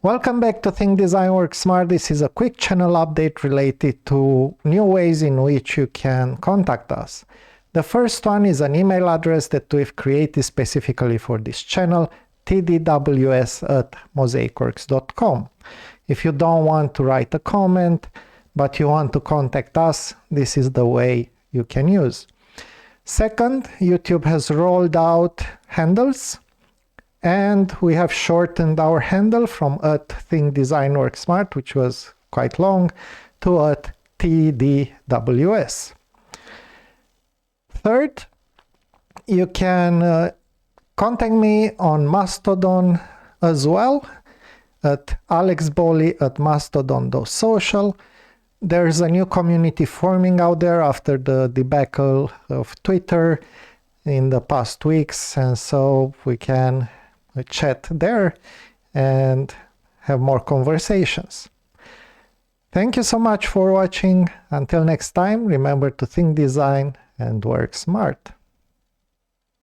Welcome back to Think Design Work Smart. This is a quick channel update related to new ways in which you can contact us. The first one is an email address that we've created specifically for this channel, tdws@mosaicworks.com. If you don't want to write a comment, but you want to contact us, this is the way you can use. Second, YouTube has rolled out handles, and we have shortened our handle from @ThinkDesignWorkSmart, which was quite long, to @TDWS. Third, you can contact me on Mastodon as well, at alexboley@mastodon.social. There's a new community forming out there after the debacle of Twitter in the past weeks, and so we can chat there and have more conversations. Thank you so much for watching. Until next time, remember to think design and work smart.